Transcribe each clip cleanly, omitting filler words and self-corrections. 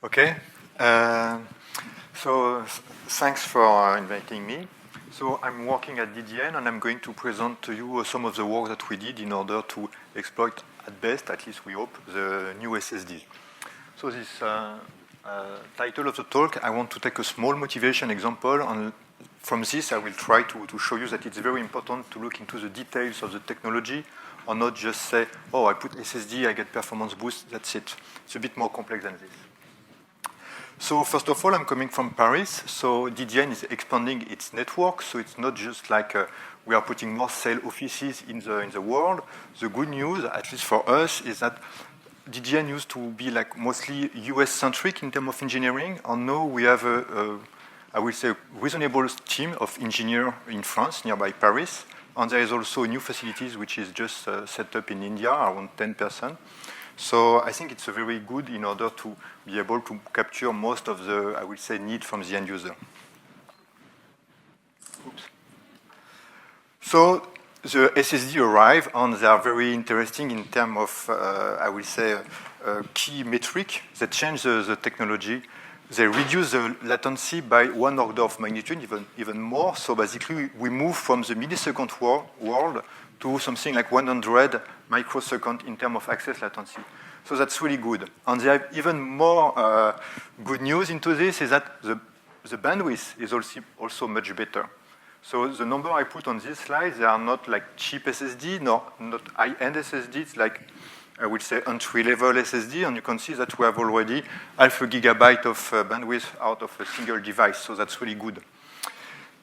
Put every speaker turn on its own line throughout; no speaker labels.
Okay. Thanks for inviting me. So I'm working at DDN, and I'm going to present to you some of the work that we did in order to exploit, at best, at least we hope, the new SSD. So this title of the talk, I want to take a small motivation example, and from this I will try to show you that it's very important to look into the details of the technology, or not just say, oh, I put SSD, I get performance boost, that's it. It's a bit more complex than this. So first of all, I'm coming from Paris. So DDN is expanding its network. So it's not just like we are putting more sales offices in the world. The good news, at least for us, is that DDN used to be like mostly US-centric in terms of engineering. And now we have I will say, reasonable team of engineers in France, nearby Paris. And there is also new facilities which is just set up in India, around 10%. So I think it's very good in order to be able to capture most of the, I will say, need from the end user. Oops. So the SSD arrive, and they are very interesting in terms of, I will say, key metric that change the technology. They reduce the latency by 1 order of magnitude, even more. So basically, we move from the millisecond world to something like 100 microseconds in terms of access latency. So that's really good. And they have even more good news into this is that the bandwidth is also much better. So the number I put on this slide, they are not like cheap SSD, not high-end SSD. It's like, I would say, entry-level SSD. And you can see that we have already 0.5 gigabyte of bandwidth out of a single device. So that's really good.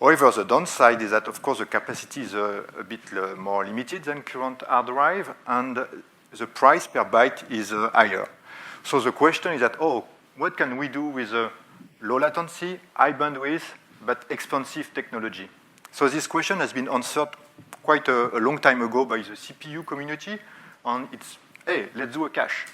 However, the downside is that, of course, the capacity is a bit more limited than current hard drive, and the price per byte is higher. So the question is that, what can we do with a low latency, high bandwidth, but expensive technology? So this question has been answered quite a long time ago by the CPU community, and it's, hey, let's do a cache.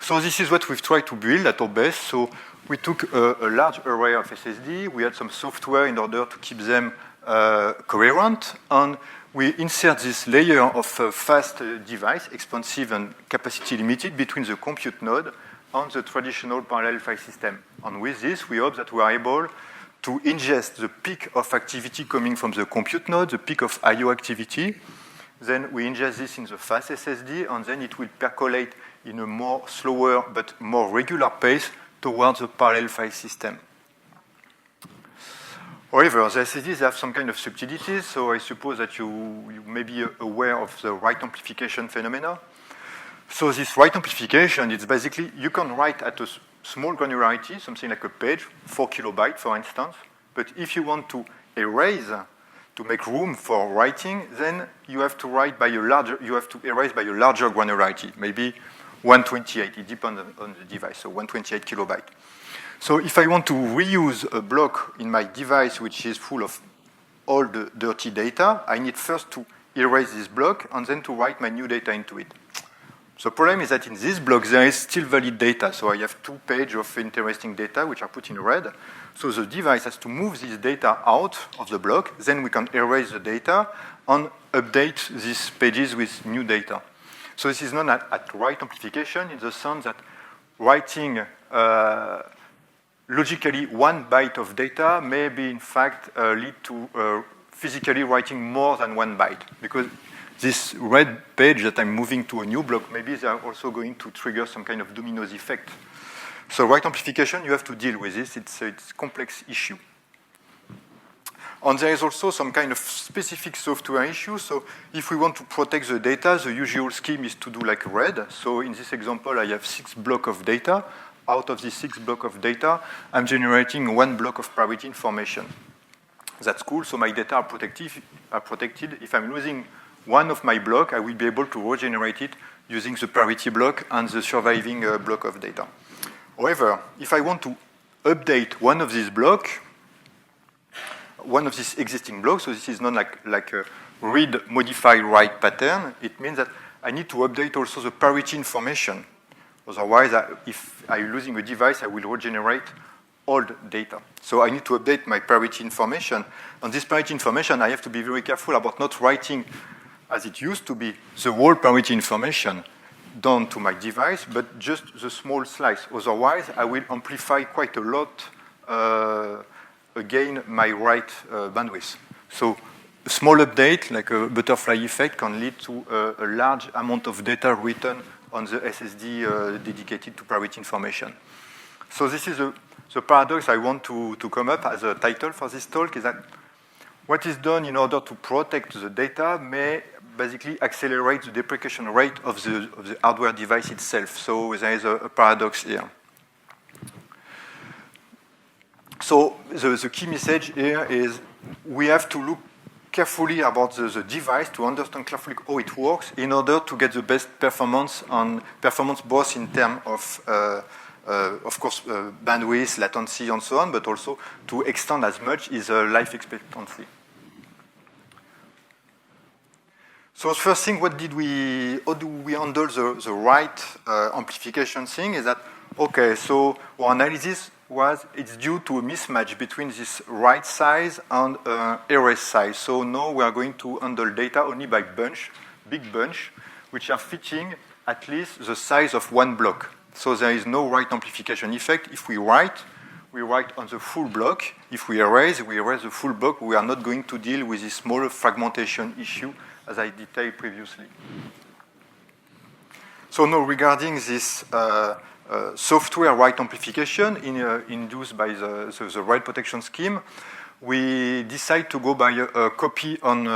So this is what we've tried to build at our best. So we took a large array of SSD. We had some software in order to keep them coherent. And we insert this layer of fast device, expensive and capacity limited, between the compute node and the traditional parallel file system. And with this, we hope that we are able to ingest the peak of activity coming from the compute node, the peak of I/O activity. Then we ingest this in the fast SSD, and then it will percolate in a more slower but more regular pace towards the parallel file system. However, the SSDs have some kind of subtleties, so I suppose that you may be aware of the write amplification phenomena. So this write amplification, it's basically, you can write at a small granularity, something like a page, 4 kilobytes, for instance, but if you want to erase, to make room for writing, then you have to erase by a larger granularity, maybe 128. It depends on the device, so 128 kilobytes. So if I want to reuse a block in my device which is full of all the dirty data, I need first to erase this block and then to write my new data into it. The problem is that in this block there is still valid data, so I have 2 pages of interesting data which are put in red. So the device has to move this data out of the block, then we can erase the data and update these pages with new data. So this is known at write amplification in the sense that writing logically 1 byte of data may be in fact lead to physically writing more than 1 byte, because this red page that I'm moving to a new block, maybe they are also going to trigger some kind of dominoes effect. So write amplification, you have to deal with this. It's a complex issue. And there is also some kind of specific software issue. So if we want to protect the data, the usual scheme is to do like RAID. So in this example, I have 6 blocks of data. Out of these 6 blocks of data, I'm generating 1 block of priority information. That's cool. So my data are protected. If I'm losing one of my block, I will be able to regenerate it using the priority block and the surviving block of data. However, if I want to update one of these blocks, one of these existing blocks, so this is not like a read, modify, write pattern, it means that I need to update also the priority information. Otherwise, if I'm losing a device, I will regenerate old data. So I need to update my priority information. On this priority information, I have to be very careful about not writing, as it used to be, the whole priority information. done to my device, but just the small slice. Otherwise, I will amplify quite a lot, again, my write bandwidth. So a small update, like a butterfly effect, can lead to a large amount of data written on the SSD dedicated to priority information. So this is the paradox I want to come up as a title for this talk, is that what is done in order to protect the data may basically accelerate the deprecation rate of the hardware device itself. So there is a paradox here. So the key message here is we have to look carefully about the device to understand carefully how it works in order to get the best performance both in terms of course, bandwidth, latency, and so on, but also to extend as much is life expectancy. So first thing, how do we handle the write amplification thing? Is that, okay, so our analysis it's due to a mismatch between this write size and erase size. So now we are going to handle data only by big bunch, which are fitting at least the size of one block. So there is no write amplification effect. If we write on the full block. If we erase the full block. We are not going to deal with this small fragmentation issue as I detailed previously. So now regarding this software write amplification induced by the write protection scheme, we decide to go by a copy on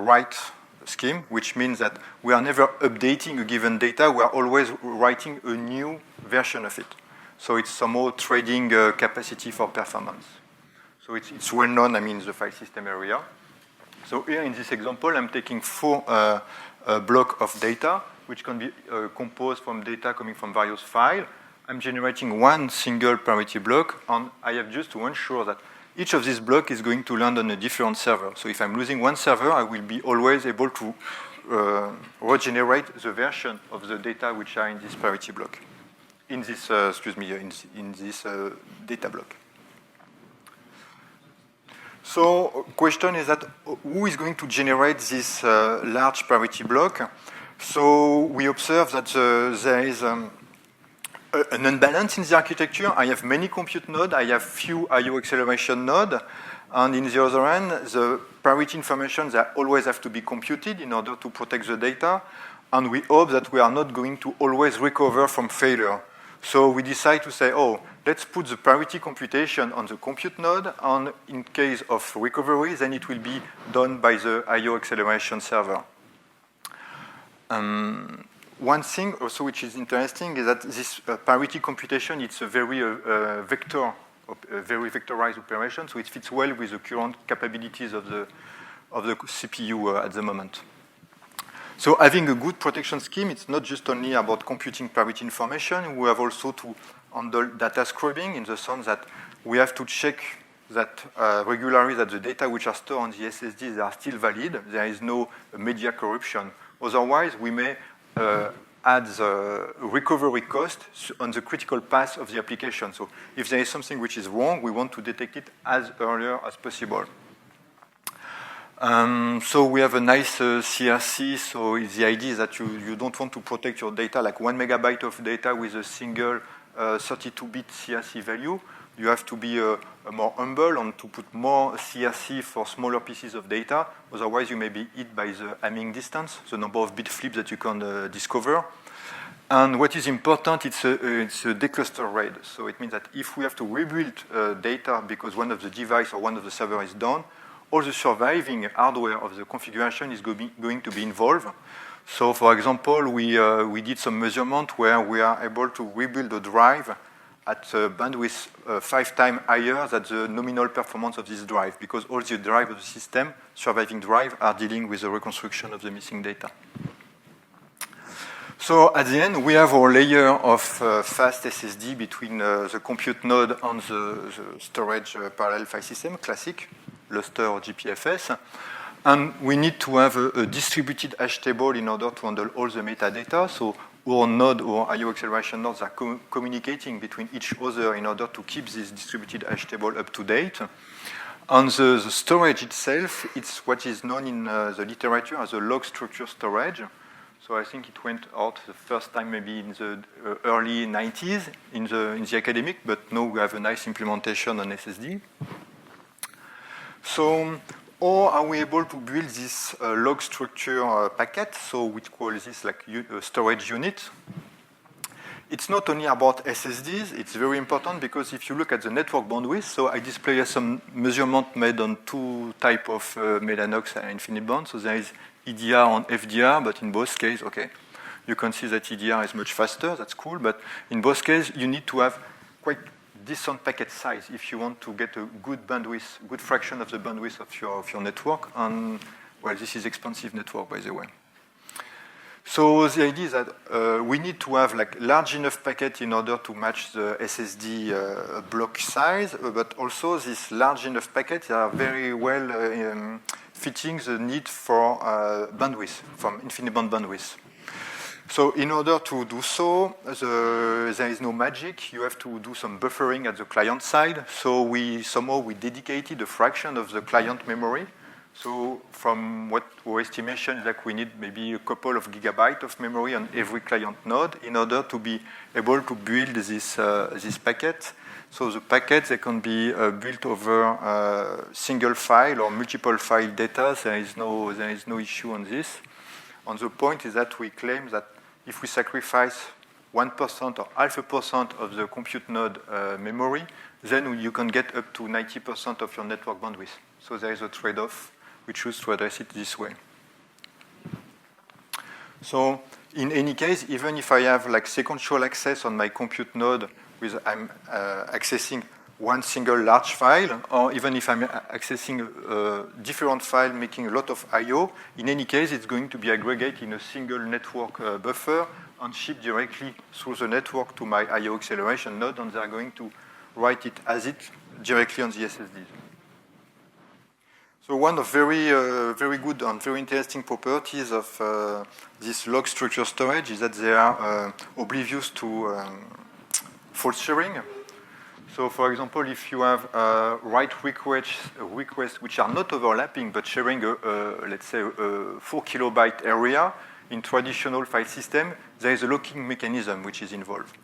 write scheme, which means that we are never updating a given data, we are always writing a new version of it. So it's somehow trading capacity for performance. So it's well known, in the file system area. So here in this example, I'm taking 4 blocks of data, which can be composed from data coming from various files. I'm generating one single priority block, and I have just to ensure that each of these blocks is going to land on a different server. So if I'm losing one server, I will be always able to regenerate the version of the data which are in this priority block, in this, in this data block. So question is that who is going to generate this large priority block? So we observe that there is an unbalance in the architecture. I have many compute nodes, I have few I/O acceleration nodes, and in the other hand, the priority information that always have to be computed in order to protect the data, and we hope that we are not going to always recover from failure. So we decide to say, let's put the priority computation on the compute node, and in case of recovery, then it will be done by the I/O acceleration server. One thing also which is interesting is that this priority computation, it's a very very vectorized operation, so it fits well with the current capabilities of the CPU at the moment. So having a good protection scheme, it's not just only about computing priority information. We have also to handle data scrubbing in the sense that we have to check that regularly that the data which are stored on the SSDs are still valid. There is no media corruption. Otherwise, we may add the recovery cost on the critical path of the application. So if there is something which is wrong, we want to detect it as earlier as possible. So we have a nice CRC. So the idea is that you don't want to protect your data like 1 megabyte of data with a single 32-bit CRC value. You have to be more humble and to put more CRC for smaller pieces of data. Otherwise, you may be hit by the Hamming distance, the number of bit flips that you can discover. And what is important, it's a decluster RAID. So it means that if we have to rebuild data because one of the device or one of the server is down, all the surviving hardware of the configuration is going to be involved. So, for example, we did some measurement where we are able to rebuild a drive at bandwidth 5 times higher than the nominal performance of this drive, because all the drive of the system, surviving drive, are dealing with the reconstruction of the missing data. So at the end, we have our layer of fast SSD between the compute node and the storage parallel file system, classic, Lustre or GPFS. And we need to have a distributed hash table in order to handle all the metadata. So our node or I/O acceleration nodes are communicating between each other in order to keep this distributed hash table up to date. And the storage itself, it's what is known in the literature as a log structure storage. So I think it went out the first time maybe in the early 90s in the academic, but now we have a nice implementation on SSD. So how are we able to build this log structure packet? So we call this like a storage unit. It's not only about SSDs, it's very important because if you look at the network bandwidth, so I display some measurement made on two type of Mellanox and InfiniBand. So there is EDR and FDR, but in both cases, okay, you can see that EDR is much faster, that's cool, but in both cases, you need to have quite decent packet size if you want to get a good bandwidth, good fraction of the bandwidth of your network. And, well, this is expensive network, by the way. So the idea is that we need to have like large enough packet in order to match the SSD block size, but also this large enough packets are very well fitting the need for bandwidth, from InfiniBand bandwidth. So in order to do so, there is no magic. You have to do some buffering at the client side. So somehow we dedicated a fraction of the client memory. So from what our estimation is like we need maybe a couple of gigabytes of memory on every client node in order to be able to build this packet. So the packets, they can be built over single file or multiple file data. There is no issue on this. And the point is that we claim that if we sacrifice 1% or 0.5% of the compute node memory, then you can get up to 90% of your network bandwidth. So there is a trade-off. We choose to address it this way. So in any case, even if I have like sequential access on my compute node with I'm accessing one single large file, or even if I'm accessing a different file making a lot of I/O, in any case, it's going to be aggregated in a single network buffer and shipped directly through the network to my I/O acceleration node, and they're going to write it as it directly on the SSDs. So one of very good and very interesting properties of this log structure storage is that they are oblivious to fault sharing. So for example, if you have write requests which are not overlapping but sharing let's say a 4 kilobyte area in traditional file system, there is a locking mechanism which is involved.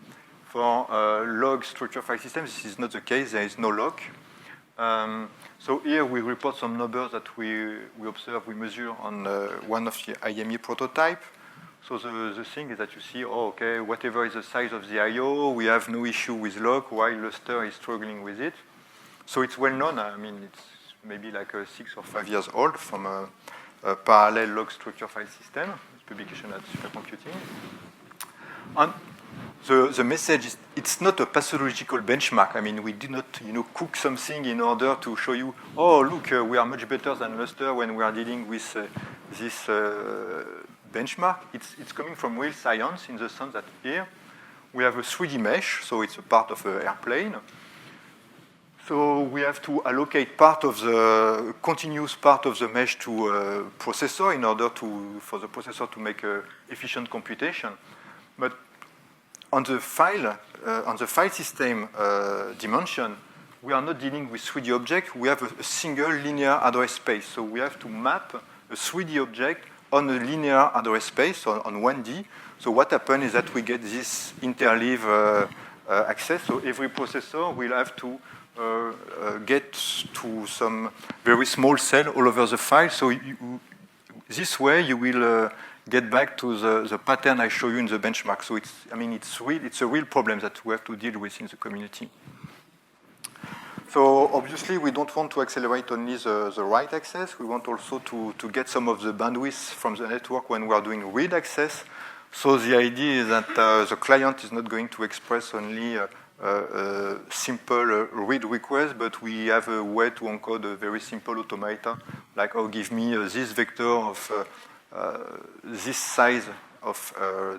For log structure file systems, this is not the case. There is no lock. So here we report some numbers that we observe, we measure on one of the IME prototype. So the thing is that you see, oh, okay, whatever is the size of the I/O, we have no issue with lock, while Lustre is struggling with it. So it's well known. I mean, it's maybe like 6 or 5 years old from a parallel log structure file system. It's publication at Supercomputing. And the message is, it's not a pathological benchmark. I mean, we did not, cook something in order to show you, oh, look, we are much better than Lustre when we are dealing with this benchmark. It's coming from real science in the sense that here we have a 3D mesh, so it's a part of an airplane. So we have to allocate continuous part of the mesh to a processor in order for the processor to make efficient computation. But on the file system dimension, we are not dealing with 3D object. We have a single linear address space. So we have to map a 3D object on a linear address space on 1D. So what happens is that we get this interleave access. So every processor will have to get to some very small cell all over the file. So this way you will get back to the pattern I show you in the benchmark. So it's a real problem that we have to deal with in the community. So obviously we don't want to accelerate only the write access. We want also to get some of the bandwidth from the network when we are doing read access. So the idea is that the client is not going to express only a simple read request, but we have a way to encode a very simple automata, like, oh, give me this vector of this size of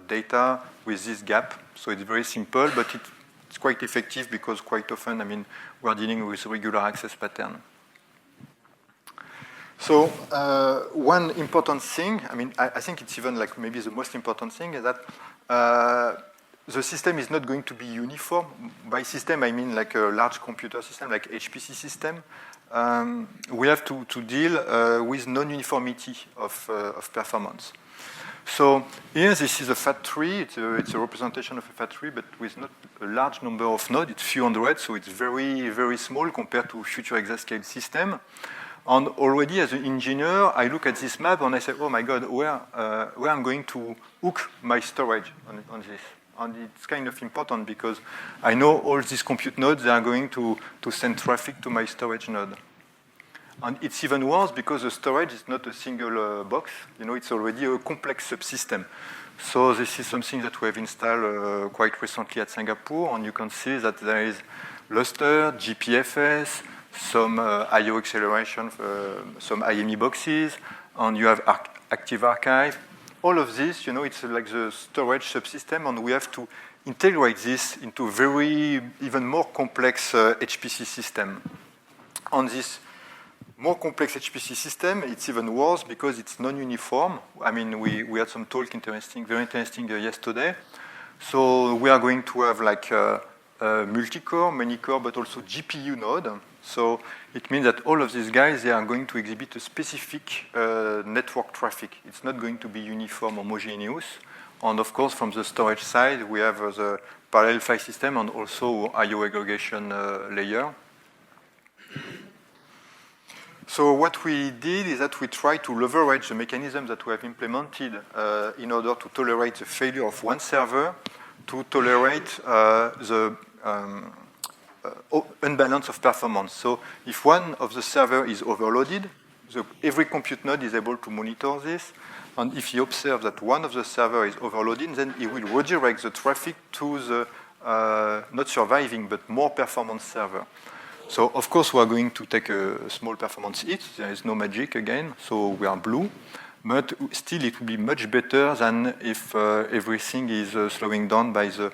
data with this gap. So it's very simple, but it's quite effective because quite often, we're dealing with regular access pattern. So one important thing, I think it's even like maybe the most important thing is that the system is not going to be uniform. By system, I mean like a large computer system, like HPC system. We have to deal with non-uniformity of performance. So here, this is a fat tree. It's a representation of a fat tree, but with not a large number of nodes. It's few hundred, so it's very, very small compared to future exascale system. And already, as an engineer, I look at this map and I say, oh my God, where I'm going to hook my storage on this? And it's kind of important because I know all these compute nodes, they are going to send traffic to my storage node. And it's even worse because the storage is not a single box. You know, it's already a complex subsystem. So this is something that we have installed quite recently at Singapore, and you can see that there is Lustre, GPFS, some I/O acceleration, some IME boxes, and you have Active Archive. All of this, you know, it's like the storage subsystem, and we have to integrate this into very even more complex HPC system. On this more complex HPC system, it's even worse because it's non-uniform. I mean, we had some talk very interesting yesterday. So we are going to have like a multi-core, many-core, but also GPU node. So it means that all of these guys, they are going to exhibit a specific network traffic. It's not going to be uniform, homogeneous. And of course, from the storage side, we have the parallel file system and also I/O aggregation layer. So what we did is that we tried to leverage the mechanism that we have implemented in order to tolerate the failure of one server, to tolerate the unbalance of performance. So if one of the server is overloaded, every compute node is able to monitor this. And if he observes that one of the server is overloaded, then he will redirect the traffic to the not surviving, but more performance server. So of course we are going to take a small performance hit. There is no magic again, so we are blue. But still it will be much better than if everything is slowing down by the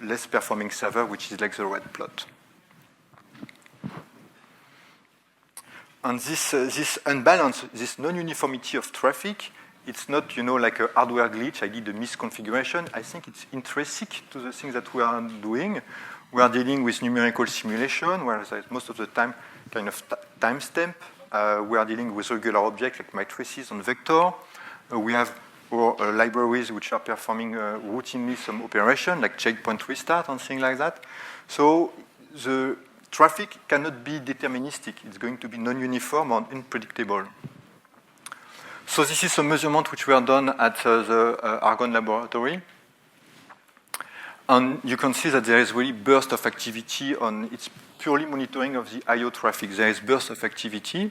less performing server, which is like the red plot. And this unbalance, this non-uniformity of traffic, it's not, you know, like a hardware glitch. I did a misconfiguration. I think it's intrinsic to the things that we are doing. We are dealing with numerical simulation, where there's most of the time kind of timestamp. We are dealing with regular objects like matrices and vector. We have libraries which are performing routinely some operation like checkpoint restart and things like that. So the traffic cannot be deterministic. It's going to be non-uniform and unpredictable. So this is a measurement which were done at the Argonne laboratory. And you can see that there is really burst of activity on it's purely monitoring of the I/O traffic. There is burst of activity.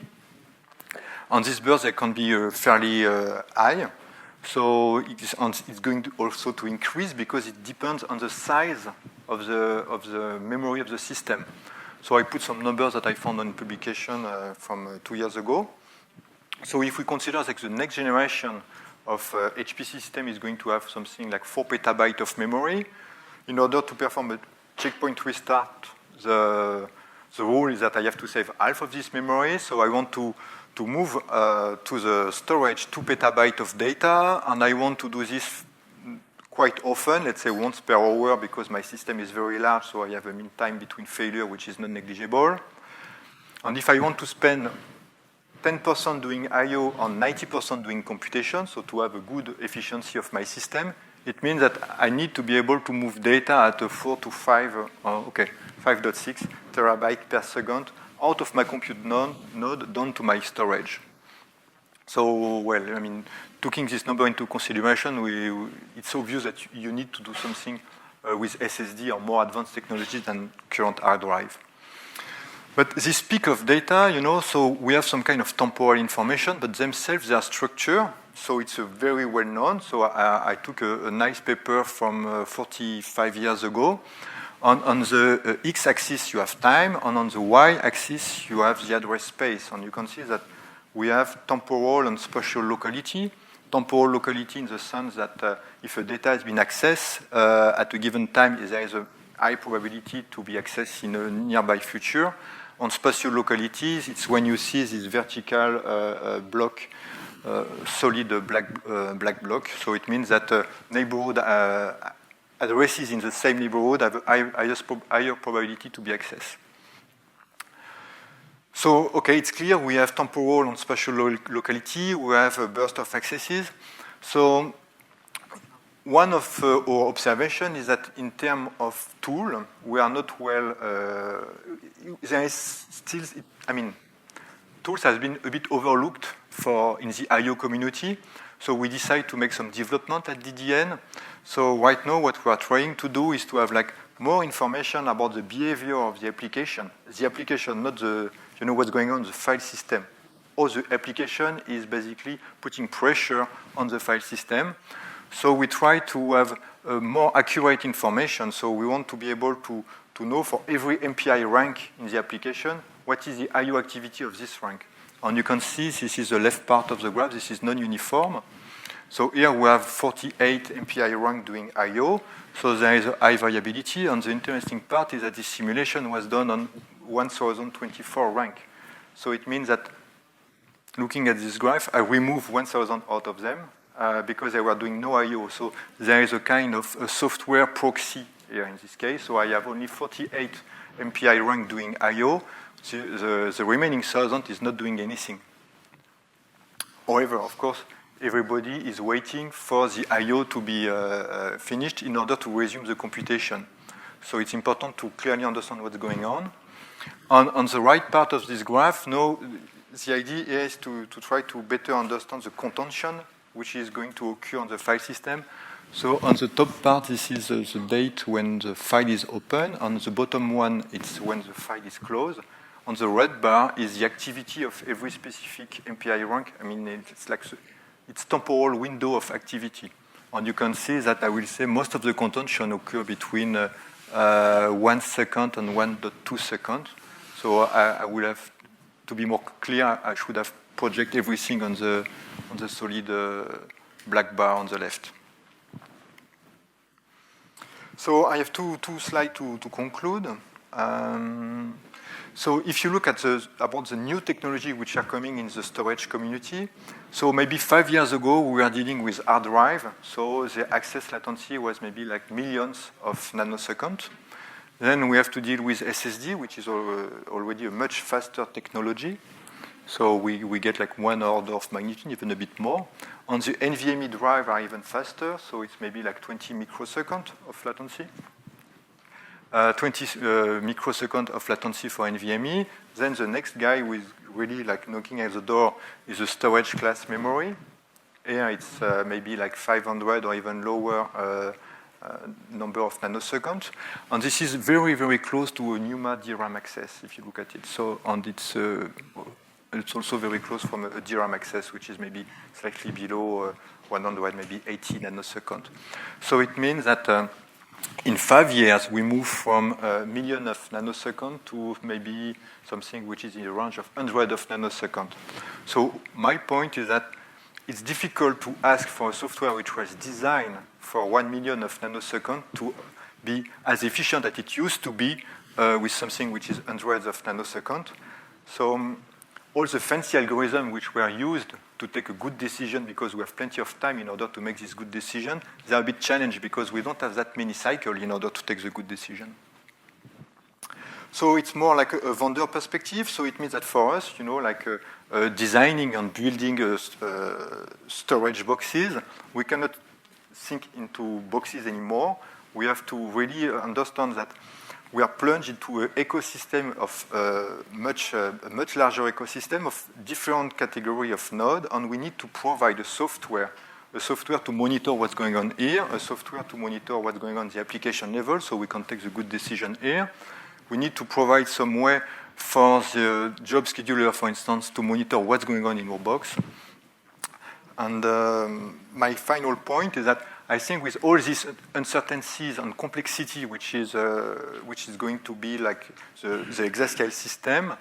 On this burst, they can be fairly high. So it's going to also to increase because it depends on the size of the memory of the system. So I put some numbers that I found on publication from 2 years ago. So if we consider that the next generation of HPC system is going to have something like 4 petabytes of memory, in order to perform a checkpoint restart, the rule is that I have to save half of this memory. So I want to move to the storage 2 petabytes of data, and I want to do this quite often, let's say once per hour, because my system is very large, so I have a mean time between failure, which is not negligible. And if I want to spend 10% doing I/O and 90% doing computation, so to have a good efficiency of my system, it means that I need to be able to move data at a 4 to 5.6 terabytes per second out of my compute node down to my storage. So, well, I mean, taking this number into consideration, it's obvious that you need to do something with SSD or more advanced technologies than current hard drive. But this peak of data, you know, so we have some kind of temporal information, but themselves, they are structured. So it's very well known. So I took a nice paper from 45 years ago. On the x-axis, you have time, and on the y-axis, you have the address space. And you can see that we have temporal and spatial locality. Temporal locality in the sense that if a data has been accessed at a given time, there is a high probability to be accessed in a nearby future. On spatial localities, it's when you see this vertical block, solid black block. So it means that neighborhood addresses in the same neighborhood have a higher probability to be accessed. So, okay, it's clear we have temporal and spatial locality. We have a burst of accesses. So one of our observation is that in terms of tool, we are not well, there is still, tools has been a bit overlooked in the I/O community. So we decide to make some development at DDN. So right now what we are trying to do is to have like more information about the behavior of the application. The application, not the, what's going on the file system. Or the application is basically putting pressure on the file system. So we try to have more accurate information. So we want to be able to know for every MPI rank in the application, what is the I/O activity of this rank. And you can see this is the left part of the graph. This is non-uniform. So here we have 48 MPI rank doing I/O. So there is a high variability. And the interesting part is that this simulation was done on 1024 rank. So it means that looking at this graph, I remove 1,000 out of them because they were doing no I/O. So there is a kind of a software proxy here in this case. So I have only 48 MPI rank doing I/O. The remaining 1,000 is not doing anything. However, of course, everybody is waiting for the I/O to be finished in order to resume the computation. So it's important to clearly understand what's going on. On the right part of this graph, now the idea is to try to better understand the contention which is going to occur on the file system. So on the top part, this is the date when the file is open. On the bottom one, it's when the file is closed. On the red bar is the activity of every specific MPI rank. It's like it's temporal window of activity. And you can see that I will say most of the contention occur between 1 second and 1.2 seconds. So I will have to be more clear. I should have project everything on the solid black bar on the left. So I have two slides to conclude. So if you look at about the new technology which are coming in the storage community, so maybe 5 years ago we were dealing with hard drive, so the access latency was maybe like millions of nanoseconds. Then we have to deal with SSD, which is already a much faster technology. So we get like 1 order of magnitude, even a bit more. On the NVMe drive are even faster, so it's maybe like 20 microseconds of latency. 20 microseconds of latency for NVMe. Then the next guy who is really like knocking at the door is a storage class memory. Here it's maybe like 500 or even lower number of nanoseconds. And this is very, very close to a NUMA DRAM access, if you look at it. So, and it's also very close from a DRAM access, which is maybe slightly below 100, maybe 80 nanoseconds. So it means that in 5 years, we move from a million of nanoseconds to maybe something which is in the range of hundreds of nanoseconds. So my point is that it's difficult to ask for a software which was designed for 1 million of nanoseconds to be as efficient as it used to be with something which is hundreds of nanoseconds. So all the fancy algorithms which were used to take a good decision because we have plenty of time in order to make this good decision, they are a bit challenged because we don't have that many cycles in order to take the good decision. So it's more like a vendor perspective. So it means that for us, like designing and building storage boxes, we cannot think into boxes anymore. We have to really understand that we are plunged into an ecosystem of a much larger ecosystem of different category of nodes, and we need to provide a software to monitor what's going on here, a software to monitor what's going on the application level, so we can take the good decision here. We need to provide some way for the job scheduler, for instance, to monitor what's going on in our box. And my final point is that I think with all these uncertainties and complexity, which is going to be like the exascale system,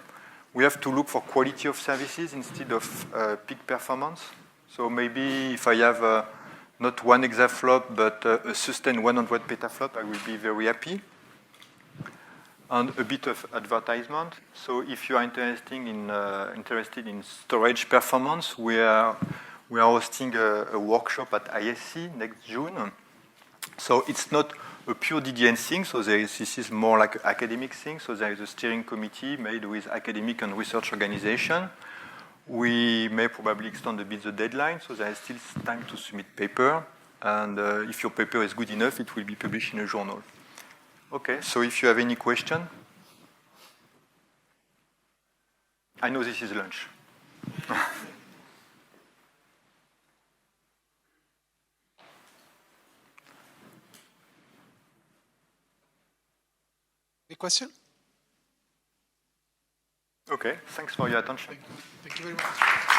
we have to look for quality of services instead of peak performance. So maybe if I have not 1 exaflop, but a sustained 100 petaflop, I will be very happy. And a bit of advertisement. So if you are interested in storage performance, we are hosting a workshop at ISC next June. So it's not a pure DDN thing, so this is more like an academic thing. So there is a steering committee made with academic and research organization. We may probably extend a bit the deadline, so there is still time to submit paper. And if your paper is good enough, it will be published in a journal. Okay, so if you have any question. I know this is lunch.
Any question?
Okay, thanks for your attention.
Thank you very much.